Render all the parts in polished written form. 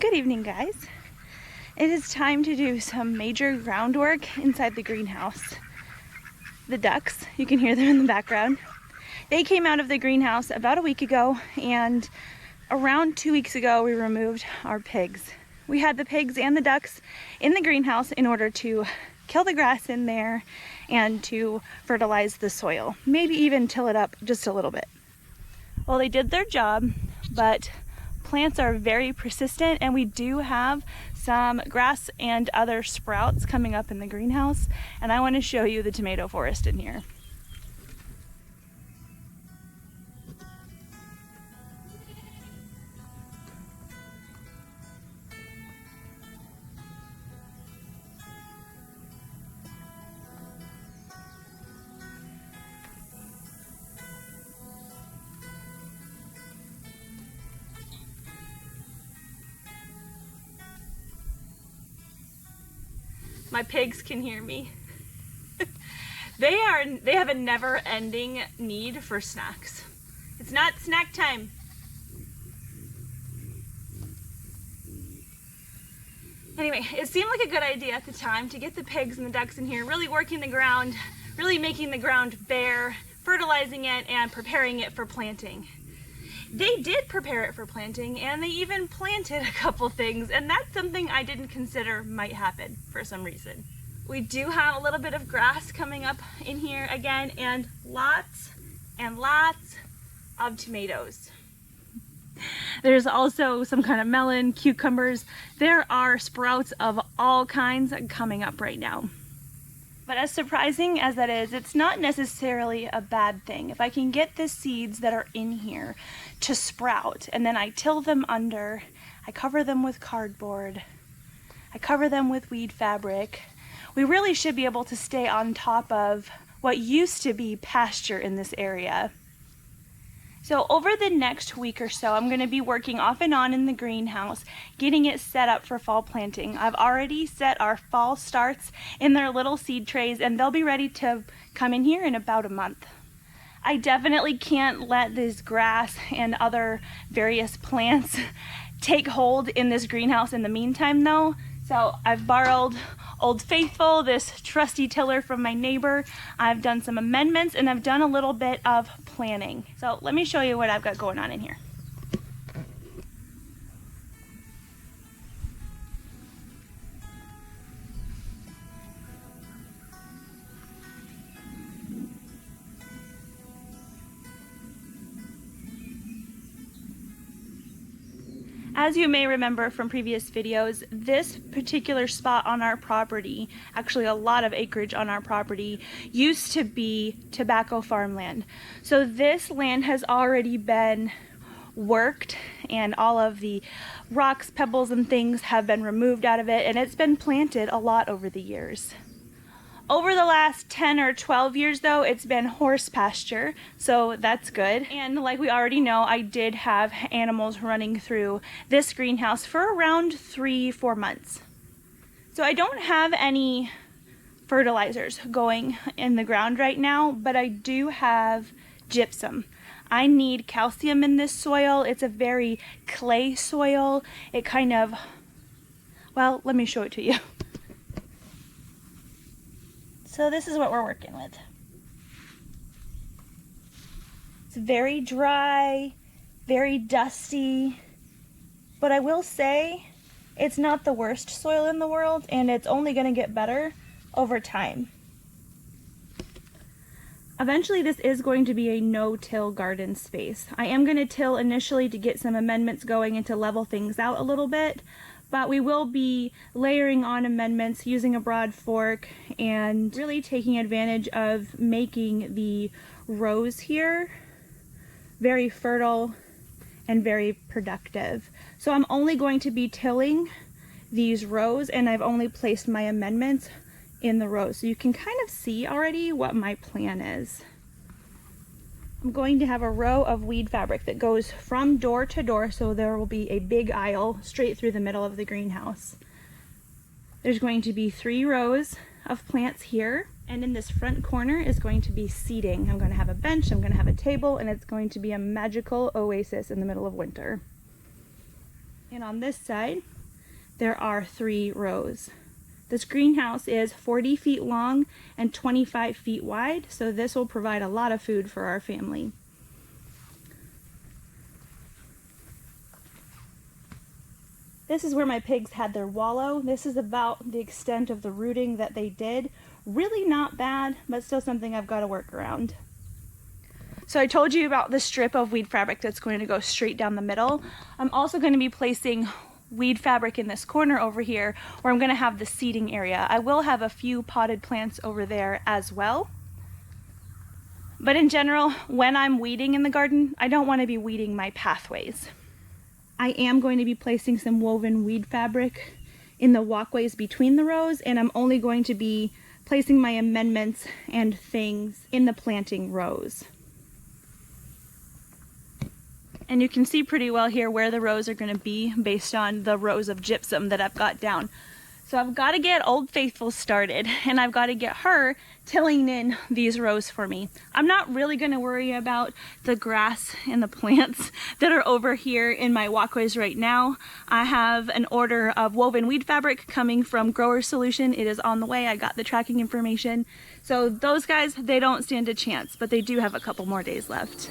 Good evening, guys. It is time to do some major groundwork inside the greenhouse. The ducks, you can hear them in the background. They came out of the greenhouse about a week ago, and around 2 weeks ago we removed our pigs. We had the pigs and the ducks in the greenhouse in order to kill the grass in there and to fertilize the soil, maybe even till it up just a little bit. Well, they did their job, but plants are very persistent, and we do have some grass and other sprouts coming up in the greenhouse, and I want to show you the tomato forest in here. My pigs can hear me. They have a never-ending need for snacks. It's not snack time. Anyway, it seemed like a good idea at the time to get the pigs and the ducks in here, really working the ground, really making the ground bare, fertilizing it, and preparing it for planting. They did prepare it for planting, and they even planted a couple things, and that's something I didn't consider might happen for some reason. We do have a little bit of grass coming up in here again, and lots of tomatoes. There's also some kind of melon, cucumbers. There are sprouts of all kinds coming up right now. But as surprising as that is, it's not necessarily a bad thing. If I can get the seeds that are in here to sprout, and then I till them under, I cover them with cardboard, I cover them with weed fabric, we really should be able to stay on top of what used to be pasture in this area. So over the next week or so, I'm going to be working off and on in the greenhouse, getting it set up for fall planting. I've already set our fall starts in their little seed trays, and they'll be ready to come in here in about a month. I definitely can't let this grass and other various plants take hold in this greenhouse in the meantime though. So I've borrowed Old Faithful, this trusty tiller from my neighbor. I've done some amendments, and I've done a little bit of planning. So let me show you what I've got going on in here. As you may remember from previous videos, this particular spot on our property, actually a lot of acreage on our property, used to be tobacco farmland. So this land has already been worked, and all of the rocks, pebbles, and things have been removed out of it, and it's been planted a lot over the years. Over the last 10 or 12 years though, it's been horse pasture, so that's good. And like we already know, I did have animals running through this greenhouse for around 3-4 months. So I don't have any fertilizers going in the ground right now, but I do have gypsum. I need calcium in this soil. It's a very clay soil. It kind of, well, let me show it to you. So this is what we're working with. It's very dry, very dusty, but I will say it's not the worst soil in the world, and it's only going to get better over time. Eventually this is going to be a no-till garden space. I am going to till initially to get some amendments going and to level things out a little bit, but we will be layering on amendments using a broad fork and really taking advantage of making the rows here very fertile and very productive. So I'm only going to be tilling these rows, and I've only placed my amendments in the rows. So you can kind of see already what my plan is. I'm going to have a row of weed fabric that goes from door to door, so there will be a big aisle straight through the middle of the greenhouse. There's going to be 3 rows of plants here, and in this front corner is going to be seating. I'm going to have a bench, I'm going to have a table, and it's going to be a magical oasis in the middle of winter. And on this side, there are 3 rows. This greenhouse is 40 feet long and 25 feet wide, so this will provide a lot of food for our family. This is where my pigs had their wallow. This is about the extent of the rooting that they did. Really not bad, but still something I've got to work around. So I told you about the strip of weed fabric that's going to go straight down the middle. I'm also going to be placing weed fabric in this corner over here where I'm going to have the seating area. I will have a few potted plants over there as well. But in general, when I'm weeding in the garden, I don't want to be weeding my pathways. I am going to be placing some woven weed fabric in the walkways between the rows, and I'm only going to be placing my amendments and things in the planting rows. And you can see pretty well here where the rows are going to be based on the rows of gypsum that I've got down. So I've got to get Old Faithful started, and I've got to get her tilling in these rows for me. I'm not really going to worry about the grass and the plants that are over here in my walkways right now. I have an order of woven weed fabric coming from Grower Solution. It is on the way. I got the tracking information. So those guys, they don't stand a chance, but they do have a couple more days left.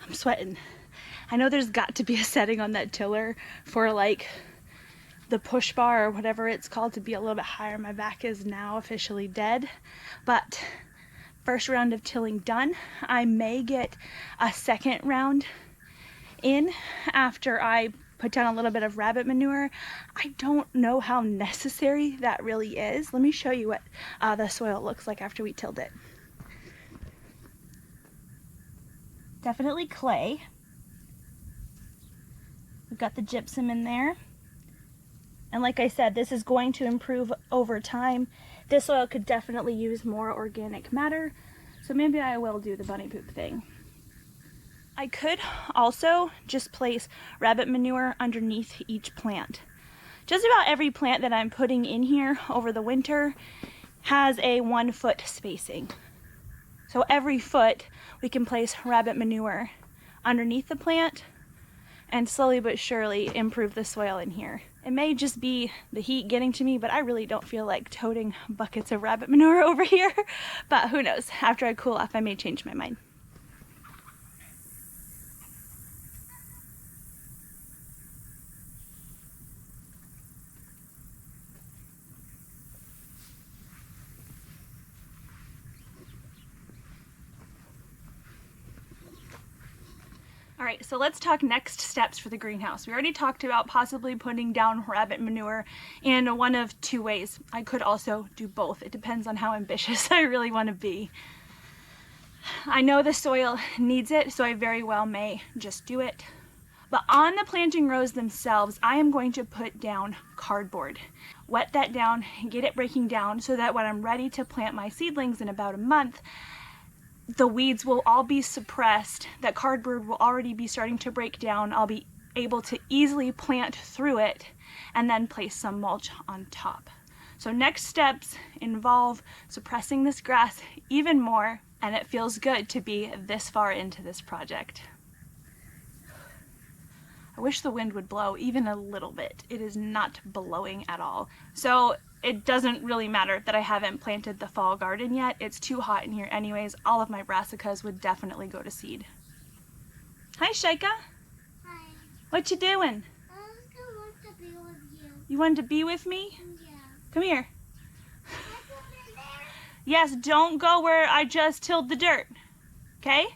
I'm sweating. I know there's got to be a setting on that tiller for like the push bar or whatever it's called to be a little bit higher. My back is now officially dead, but first round of tilling done. I may get a second round in after I put down a little bit of rabbit manure. I don't know how necessary that really is. Let me show you what the soil looks like after we tilled it. Definitely clay. We've got the gypsum in there. And like I said, this is going to improve over time. This soil could definitely use more organic matter, so maybe I will do the bunny poop thing. I could also just place rabbit manure underneath each plant. Just about every plant that I'm putting in here over the winter has a 1 foot spacing. So every foot we can place rabbit manure underneath the plant and slowly but surely improve the soil in here. It may just be the heat getting to me, but I really don't feel like toting buckets of rabbit manure over here. But who knows, after I cool off I may change my mind. All right, so let's talk next steps for the greenhouse. We already talked about possibly putting down rabbit manure in one of two ways. I could also do both. It depends on how ambitious I really want to be. I know the soil needs it, so I very well may just do it. But on the planting rows themselves, I am going to put down cardboard. Wet that down, get it breaking down so that when I'm ready to plant my seedlings in about a month, the weeds will all be suppressed, that cardboard will already be starting to break down. I'll be able to easily plant through it and then place some mulch on top. So next steps involve suppressing this grass even more, and it feels good to be this far into this project. I wish the wind would blow even a little bit. It is not blowing at all. So it doesn't really matter that I haven't planted the fall garden yet. It's too hot in here anyways. All of my brassicas would definitely go to seed. Hi, Shaika. Hi. What you doing? I want to be with you. You wanted to be with me? Yeah. Come here. Can I go in there? Yes, don't go where I just tilled the dirt. Okay?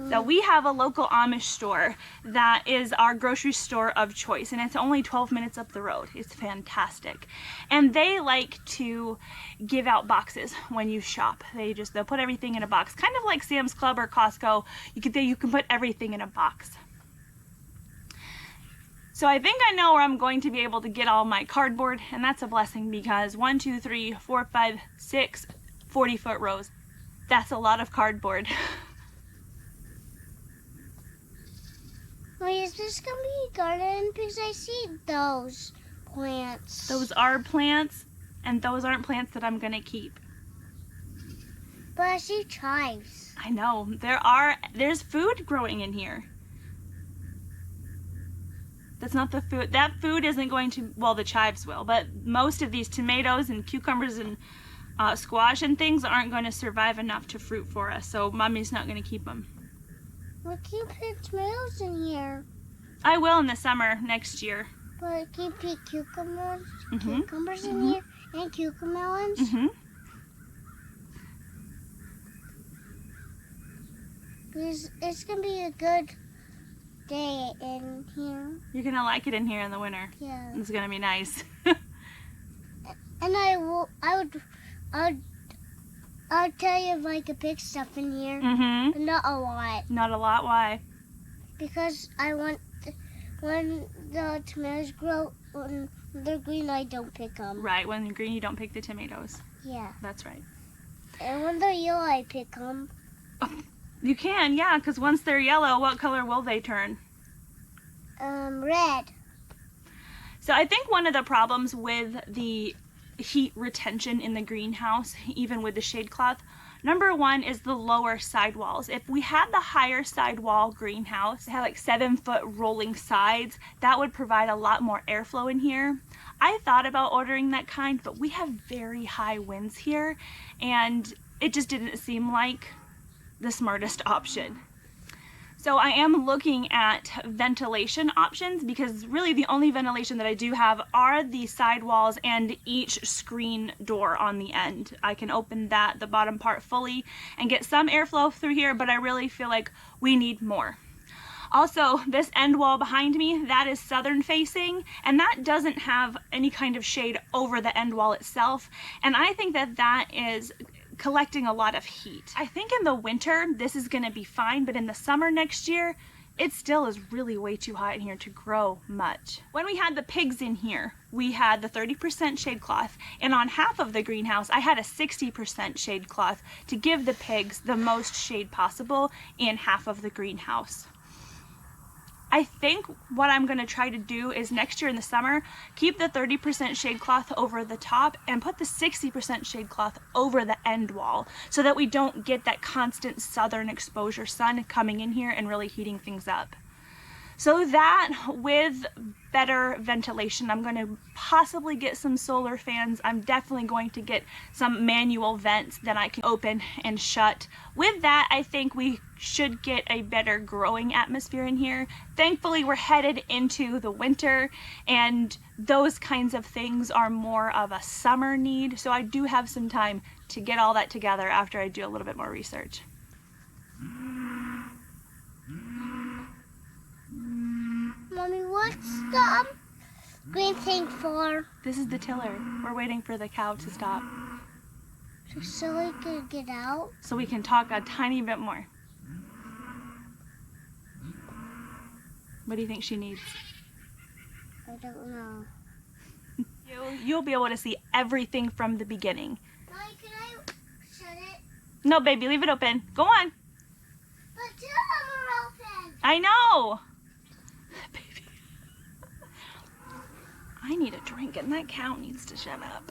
So we have a local Amish store that is our grocery store of choice, and it's only 12 minutes up the road. It's fantastic. And they like to give out boxes when you shop. They'll put everything in a box, kind of like Sam's Club or Costco. You can put everything in a box. So I think I know where I'm going to be able to get all my cardboard, and that's a blessing because 1, 2, 3, 4, 5, 6, 40-foot rows. That's a lot of cardboard. Wait, is this going to be a garden? Because I see those plants. Those are plants, and those aren't plants that I'm going to keep. But I see chives. I know. There's food growing in here. That's not the food. That food isn't going to, well, the chives will, but most of these tomatoes and cucumbers and squash and things aren't going to survive enough to fruit for us, so Mommy's not going to keep them. Well, can you put tomatoes in here? I will in the summer next year. But can you put cucumbers Mm-hmm. in here and cucamelons? Mm-hmm. Because it's going to be a good day in here. You're going to like it in here in the winter. Yeah. It's going to be nice. And I'll tell you if I could pick stuff in here, Mm-hmm. but not a lot. Not a lot. Why? Because I want, when the tomatoes grow, when they're green, I don't pick them. Right. When you're green, you don't pick the tomatoes. Yeah. That's right. And when they're yellow, I pick them. You can, yeah, because once they're yellow, what color will they turn? Red. So I think one of the problems with the heat retention in the greenhouse, even with the shade cloth, number one is the lower sidewalls. If we had the higher sidewall greenhouse, it had like 7-foot rolling sides, that would provide a lot more airflow in here. I thought about ordering that kind, but we have very high winds here, and it just didn't seem like the smartest option. So I am looking at ventilation options because really the only ventilation that I do have are the sidewalls and each screen door on the end. I can open the bottom part fully and get some airflow through here, but I really feel like we need more. Also, this end wall behind me, that is southern facing, and that doesn't have any kind of shade over the end wall itself, and I think that is collecting a lot of heat. I think in the winter this is going to be fine, but in the summer next year it still is really way too hot in here to grow much. When we had the pigs in here, we had the 30% shade cloth, and on half of the greenhouse I had a 60% shade cloth to give the pigs the most shade possible in half of the greenhouse. I think what I'm going to try to do is next year in the summer, keep the 30% shade cloth over the top and put the 60% shade cloth over the end wall so that we don't get that constant southern exposure sun coming in here and really heating things up. So that with better ventilation, I'm going to possibly get some solar fans. I'm definitely going to get some manual vents that I can open and shut. With that, I think we should get a better growing atmosphere in here. Thankfully, we're headed into the winter, and those kinds of things are more of a summer need. So I do have some time to get all that together after I do a little bit more research. Mommy, what's the green thing for? This is the tiller. We're waiting for the cow to stop So we can get out? so we can talk a tiny bit more. What do you think she needs? I don't know. You'll be able to see everything from the beginning. Mommy, can I shut it? No, baby, leave it open. Go on. But two of them are open. I know. Baby. I need a drink and that cow needs to shut up.